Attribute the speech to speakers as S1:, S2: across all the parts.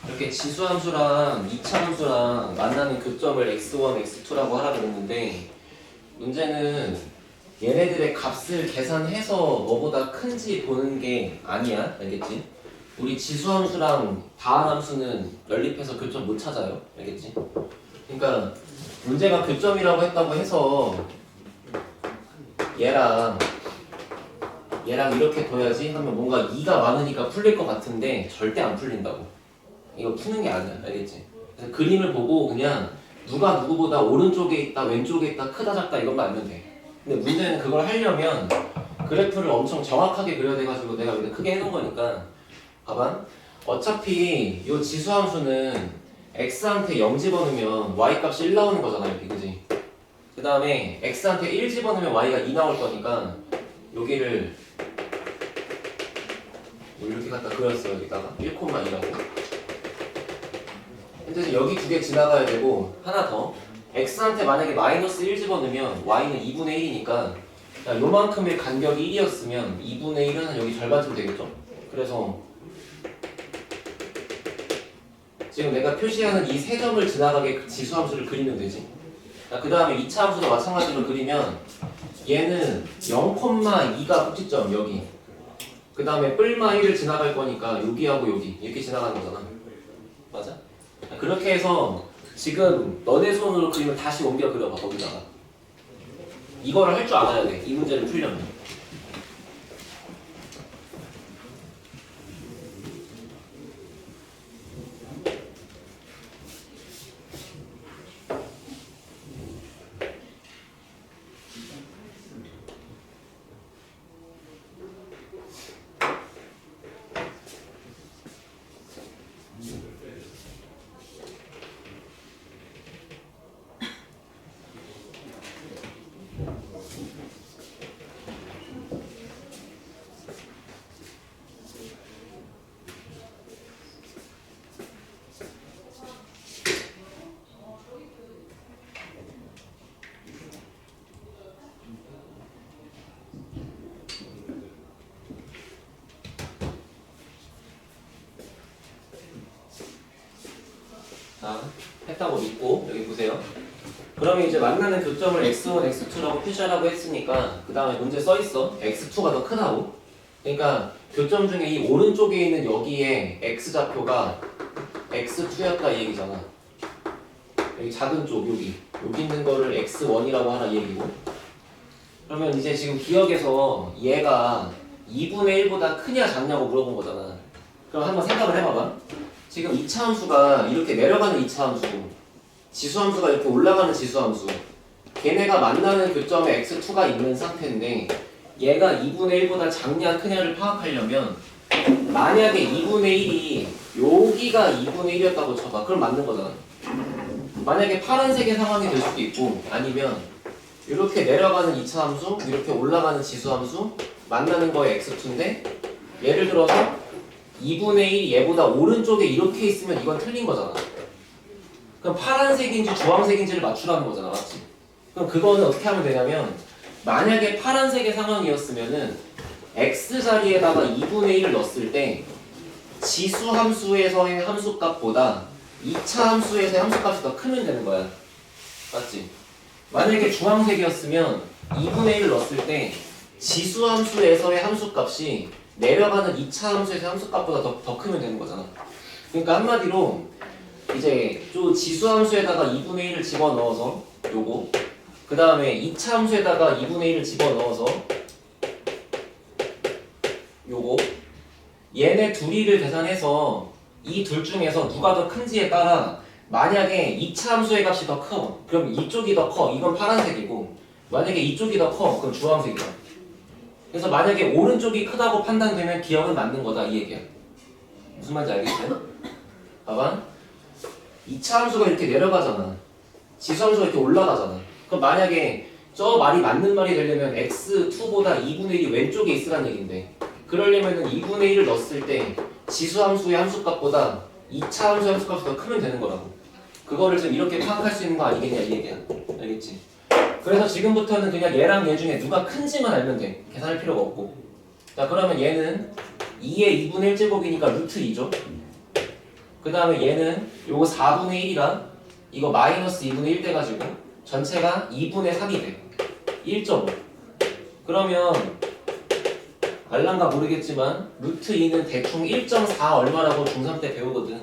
S1: 이렇게 지수함수랑 이차함수랑 만나는 교점을 x1, x2라고 하라 그랬는데 문제는 얘네들의 값을 계산해서 뭐보다 큰지 보는 게 아니야. 알겠지? 우리 지수함수랑 다항함수는 연립해서 교점 못 찾아요. 알겠지? 그러니까 문제가 교점이라고 했다고 해서 얘랑 이렇게 둬야지 하면 뭔가 2가 많으니까 풀릴 것 같은데 절대 안 풀린다고. 이거 푸는 게 아니야. 알겠지? 그래서 그림을 보고 그냥 누가 누구보다 오른쪽에 있다 왼쪽에 있다 크다 작다 이것만 알면 돼. 근데 문제는 그걸 하려면 그래프를 엄청 정확하게 그려야 돼가지고 내가 여기다 크게 해놓은 거니까 봐봐. 어차피 이 지수함수는 x한테 0 집어넣으면 y 값이 1 나오는 거잖아. 이렇게 그지? 그 다음에 x한테 1 집어넣으면 y가 2 나올 거니까 여기를 뭐 이렇게 갖다 그렸어. 여기다가 1,2라고. 근데 여기 두 개 지나가야 되고 하나 더 x한테 만약에 마이너스 1 집어넣으면 y는 2분의 1이니까 요만큼의 간격이 1이었으면 2분의 1은 여기 절반쯤 되겠죠? 그래서 지금 내가 표시하는 이 세 점을 지나가게 지수함수를 그리면 되지. 그 다음에 2차 함수도 마찬가지로 그리면 얘는 0,2가 꼭지점 여기. 그 다음에 뿔마 1을 지나갈 거니까 여기하고 여기 이렇게 지나가는 거잖아. 맞아? 그렇게 해서 지금 너네 손으로 그림을 다시 옮겨 그려봐. 거기다가 이거를 할 줄 알아야 돼. 이 문제를 풀려면. 자, 했다고 믿고 여기 보세요. 그러면 이제 만나는 교점을 x1, x2라고 표시하라고 했으니까 그 다음에 문제 써있어. x2가 더 크다고. 그러니까 교점 중에 이 오른쪽에 있는 여기에 x좌표가 x2였다 이 얘기잖아. 여기 작은 쪽 여기 있는 거를 x1이라고 하라 이 얘기고. 그러면 이제 지금 기억에서 얘가 2분의 1보다 크냐 작냐고 물어본 거잖아. 그럼 한번 생각을 해봐봐. 지금 2차 함수가 이렇게 내려가는 2차 함수, 지수함수가 이렇게 올라가는 지수함수, 걔네가 만나는 교점에 x2가 있는 상태인데 얘가 2분의 1보다 작냐 크냐를 파악하려면 만약에 2분의 1이 여기가 2분의 1이었다고 쳐봐. 그럼 맞는 거잖아. 만약에 파란색의 상황이 될 수도 있고 아니면 이렇게 내려가는 2차 함수, 이렇게 올라가는 지수함수 만나는 거에 x2인데 예를 들어서 2분의 1이 얘보다 오른쪽에 이렇게 있으면 이건 틀린 거잖아. 그럼 파란색인지 주황색인지를 맞추라는 거잖아. 맞지? 그럼 그거는 어떻게 하면 되냐면 만약에 파란색의 상황이었으면은 x 자리에다가 2분의 1을 넣었을 때 지수 함수에서의 함수값보다 2차 함수에서의 함수값이 더 크면 되는 거야. 맞지? 만약에 주황색이었으면 2분의 1을 넣었을 때 지수 함수에서의 함수값이 내려가는 2차 함수에서 함수값보다 더 크면 되는 거잖아. 그러니까 한마디로 이제 저 지수 함수에다가 2분의 1을 집어넣어서 요거 그 다음에 2차 함수에다가 2분의 1을 집어넣어서 요거 얘네 둘이를 계산해서 이 둘 중에서 누가 더 큰지에 따라 만약에 2차 함수의 값이 더 커 그럼 이쪽이 더 커 이건 파란색이고 만약에 이쪽이 더 커 그럼 주황색이야. 그래서 만약에 오른쪽이 크다고 판단되면 기억은 맞는 거다 이 얘기야. 무슨 말인지 알겠지? 봐봐. 2차 함수가 이렇게 내려가잖아. 지수 함수가 이렇게 올라가잖아. 그럼 만약에 저 말이 맞는 말이 되려면 x2보다 2분의 1이 왼쪽에 있으란 얘긴데 그러려면 2분의 1을 넣었을 때 지수 함수의 함수값보다 2차 함수의 함수값이 더 크면 되는 거라고. 그거를 지금 이렇게 파악할 수 있는 거 아니겠냐 이 얘기야. 알겠지? 그래서 지금부터는 그냥 얘랑 얘 중에 누가 큰지만 알면 돼. 계산할 필요가 없고. 자 그러면 얘는 2의 2분의 1제곱이니까 루트 2죠. 그 다음에 얘는 요거 4분의 1이랑 이거 마이너스 2분의 1 돼가지고 전체가 2분의 3이 돼. 1.5. 그러면 알란가 모르겠지만 루트 2는 대충 1.4 얼마라고 중3 때 배우거든.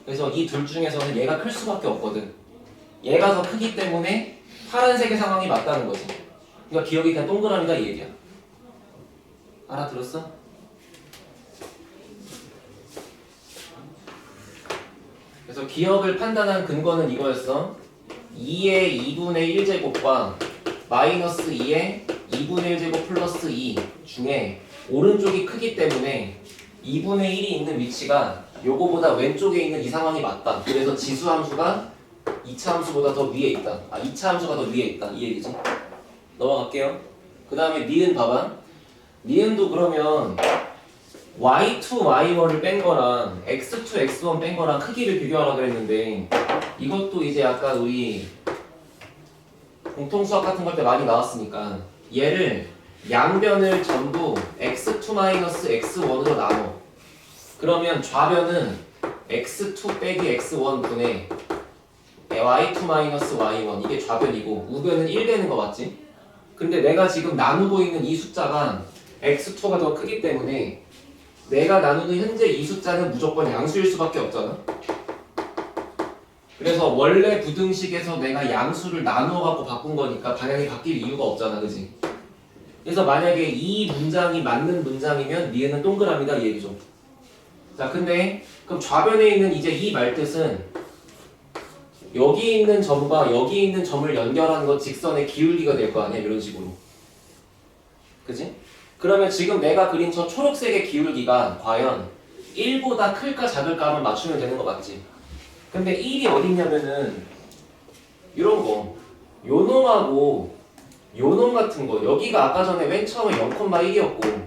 S1: 그래서 이 둘 중에서는 얘가 클 수밖에 없거든. 얘가 더 크기 때문에 파란색의 상황이 맞다는 거지. 그러니까 기억이 그냥 동그라미다 이 얘기야. 알아들었어? 그래서 기억을 판단한 근거는 이거였어. 2의 2분의 1제곱과 마이너스 2의 2분의 1제곱 플러스 2 중에 오른쪽이 크기 때문에 2분의 1이 있는 위치가 요거보다 왼쪽에 있는 이 상황이 맞다. 그래서 지수 함수가 2차 함수보다 더 위에 있다. 2차 함수가 더 위에 있다. 이 얘기지. 넘어갈게요. 그 다음에 니은 봐봐. 니은도 그러면 y2, y1을 뺀 거랑 x2, x1 뺀 거랑 크기를 비교하라 그랬는데 이것도 이제 아까 우리 공통수학 같은 걸 때 많이 나왔으니까 얘를 양변을 전부 x2-x1으로 나눠. 그러면 좌변은 x2 빼기 x1 분의 y2-y1 이게 좌변이고 우변은 1 되는 거 맞지? 근데 내가 지금 나누고 있는 이 숫자가 x2가 더 크기 때문에 내가 나누는 현재 이 숫자는 무조건 양수일 수밖에 없잖아. 그래서 원래 부등식에서 내가 양수를 나누어 갖고 바꾼 거니까 방향이 바뀔 이유가 없잖아, 그지? 그래서 만약에 이 문장이 맞는 문장이면 니은은 동그라미다 이 얘기죠. 자, 근데 그럼 좌변에 있는 이제 이 말뜻은 여기 있는 점과 여기 있는 점을 연결하는 건 직선의 기울기가 될 거 아니야, 이런 식으로. 그지? 그러면 지금 내가 그린 저 초록색의 기울기가 과연 1보다 클까 작을까 하면 맞추면 되는 거 맞지? 근데 1이 어딨냐면은 이런 거 요놈하고 요놈 같은 거 여기가 아까 전에 맨 처음에 0,1이었고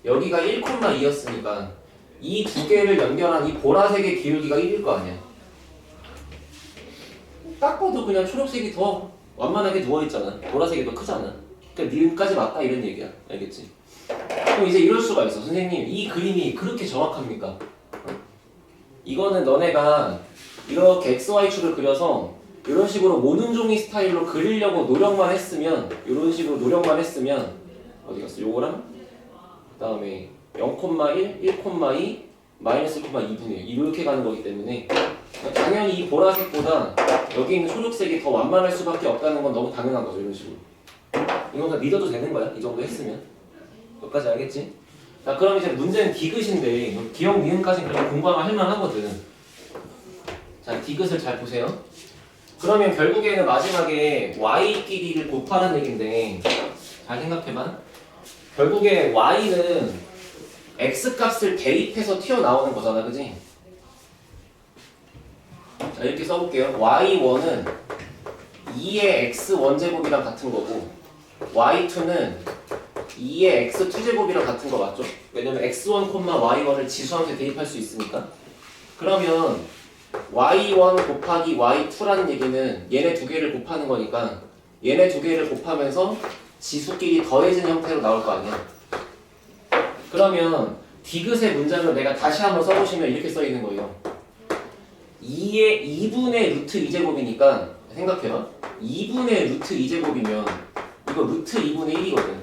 S1: 여기가 1,2였으니까 이 두 개를 연결한 이 보라색의 기울기가 1일 거 아니야. 딱 봐도 그냥 초록색이 더 완만하게 누워있잖아. 보라색이 더 크잖아. 그러니까 니은까지 맞다 이런 얘기야. 알겠지? 그럼 이제 이럴 수가 있어. 선생님 이 그림이 그렇게 정확합니까? 이거는 너네가 이렇게 XY축을 그려서 이런 식으로 모든 종이 스타일로 그리려고 노력만 했으면 이런 식으로 노력만 했으면 어디 갔어? 요거랑 그 다음에 0,1, 1,2, 마이너스 1,2분의 1 이렇게 가는 거기 때문에 당연히 이 보라색보다 여기 있는 초록색이 더 완만할 수밖에 없다는 건 너무 당연한 거죠. 이런 식으로 이건 다 믿어도 되는 거야. 이 정도 했으면 여기까지 알겠지? 자, 그럼 이제 문제는 디귿인데 기억 니은까지는 그래도 공부하면 할만하거든. 자, 디귿을 잘 보세요. 그러면 결국에는 마지막에 y끼리를 곱하는 얘긴데 잘 생각해봐. 결국에 y는 x값을 대입해서 튀어나오는 거잖아, 그지? 자, 이렇게 써볼게요. y1은 2의 x1제곱이랑 같은 거고 y2는 2의 x2제곱이랑 같은 거 맞죠? 왜냐면 x1, y1을 지수함수에 대입할 수 있으니까. 그러면 y1 곱하기 y2라는 얘기는 얘네 두 개를 곱하는 거니까 얘네 두 개를 곱하면서 지수끼리 더해진 형태로 나올 거 아니야. 그러면 디귿의 문장을 내가 다시 한번 써보시면 이렇게 써있는 거예요. 2분의 루트 2제곱이니까 생각해봐. 2분의 루트 2제곱이면 이거 루트 2분의 1이거든.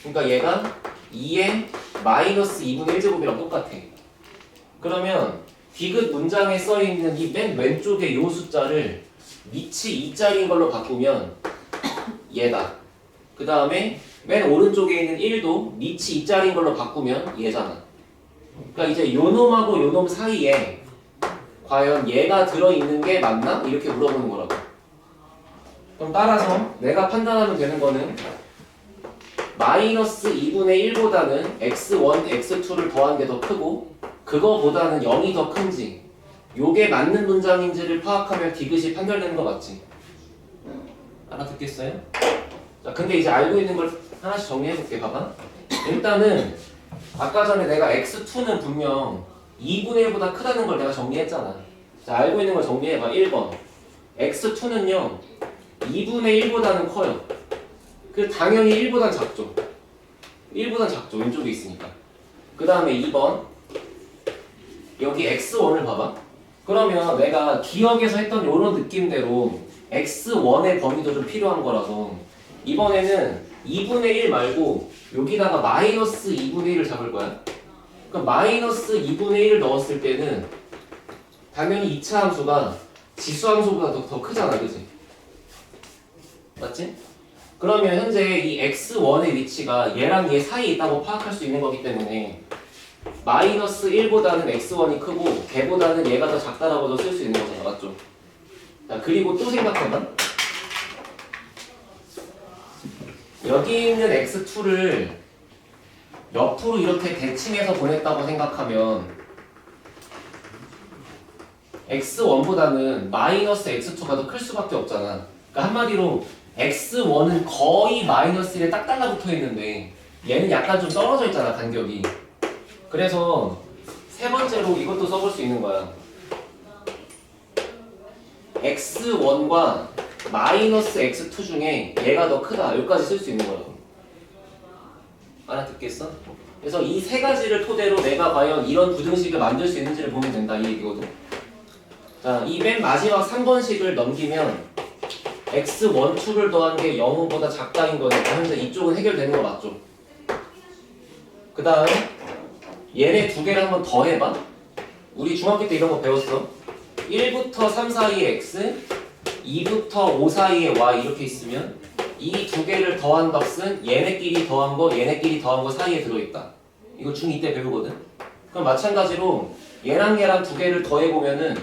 S1: 그러니까 얘가 2의 마이너스 2분의 1제곱이랑 똑같아. 그러면 디귿 문장에 써있는 이 맨 왼쪽에 요 숫자를 밑이 2짜리인 걸로 바꾸면 얘다. 그 다음에 맨 오른쪽에 있는 1도 밑이 2짜리인 걸로 바꾸면 얘잖아. 그러니까 이제 요놈하고 요놈 사이에 과연 얘가 들어있는 게 맞나? 이렇게 물어보는 거라고. 그럼 따라서 내가 판단하면 되는 거는 마이너스 2분의 1보다는 x1, x2를 더한 게 더 크고 그거보다는 0이 더 큰지 요게 맞는 문장인지를 파악하면 디귿이 판별되는 거 맞지? 알아듣겠어요? 자, 근데 이제 알고 있는 걸 하나씩 정리해볼게. 봐봐. 일단은 아까 전에 내가 x2는 분명 2분의 1보다 크다는 걸 내가 정리했잖아. 자, 알고 있는 걸 정리해봐. 1번 x2는요 2분의 1보다는 커요. 그 당연히 1보단 작죠. 1보단 작죠. 왼쪽에 있으니까. 그 다음에 2번 여기 x1을 봐봐. 그러면 내가 기억에서 했던 이런 느낌대로 x1의 범위도 좀 필요한 거라서 이번에는 2분의 1 말고 여기다가 마이너스 2분의 1을 잡을 거야. 그럼 마이너스 2분의 1을 넣었을 때는 당연히 2차 함수가 지수 함수보다 더 크잖아, 그치? 맞지? 그러면 현재 이 x1의 위치가 얘랑 얘 사이에 있다고 파악할 수 있는 거기 때문에 마이너스 1보다는 x1이 크고 걔보다는 얘가 더 작다라고도 쓸 수 있는 거잖아, 맞죠? 자, 그리고 또 생각해봐. 여기 있는 x2를 옆으로 이렇게 대칭해서 보냈다고 생각하면 x1보다는 마이너스 x2가 더 클 수밖에 없잖아. 그러니까 한마디로 x1은 거의 마이너스 1에 딱 달라붙어 있는데 얘는 약간 좀 떨어져 있잖아, 간격이. 그래서 세 번째로 이것도 써볼 수 있는 거야. x1과 마이너스 x2 중에 얘가 더 크다. 여기까지 쓸 수 있는 거라고. 알아듣겠어? 그래서 이 세 가지를 토대로 내가 과연 이런 부등식을 만들 수 있는지를 보면 된다, 이 얘기거든. 자, 이 맨 마지막 3번식을 넘기면 x1,2를 더한 게 0보다 작다인 거니까 현재 이쪽은 해결되는 거 맞죠? 그 다음에 얘네 두 개를 한번 더 해봐. 우리 중학교 때 이런 거 배웠어. 1부터 3 사이의 x, 2부터 5 사이의 y 이렇게 있으면 이 두 개를 더한 값은 얘네끼리 더한 거, 얘네끼리 더한 거 사이에 들어있다. 이거 중2 때 배우거든. 그럼 마찬가지로 얘랑 얘랑 두 개를 더해보면은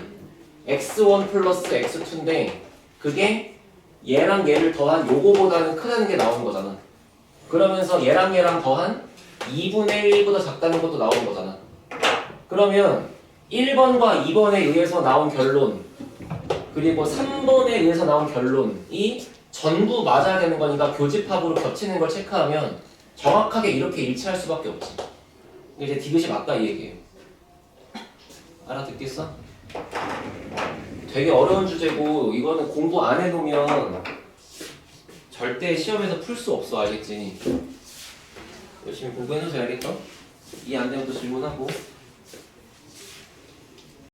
S1: x1 플러스 x2인데 그게 얘랑 얘를 더한 요거보다는 크다는 게 나오는 거잖아. 그러면서 얘랑 얘랑 더한 2분의 1보다 작다는 것도 나오는 거잖아. 그러면 1번과 2번에 의해서 나온 결론 그리고 3번에 의해서 나온 결론이 전부 맞아야 되는 거니까 교집합으로 겹치는 걸 체크하면 정확하게 이렇게 일치할 수밖에 없지. 이제 디귿이 맞다 이 얘기예요. 알아듣겠어? 되게 어려운 주제고 이거는 공부 안 해놓으면 절대 시험에서 풀 수 없어, 알겠지? 열심히 공부해놓으세요, 알겠죠? 이해 안 되면 또 질문하고.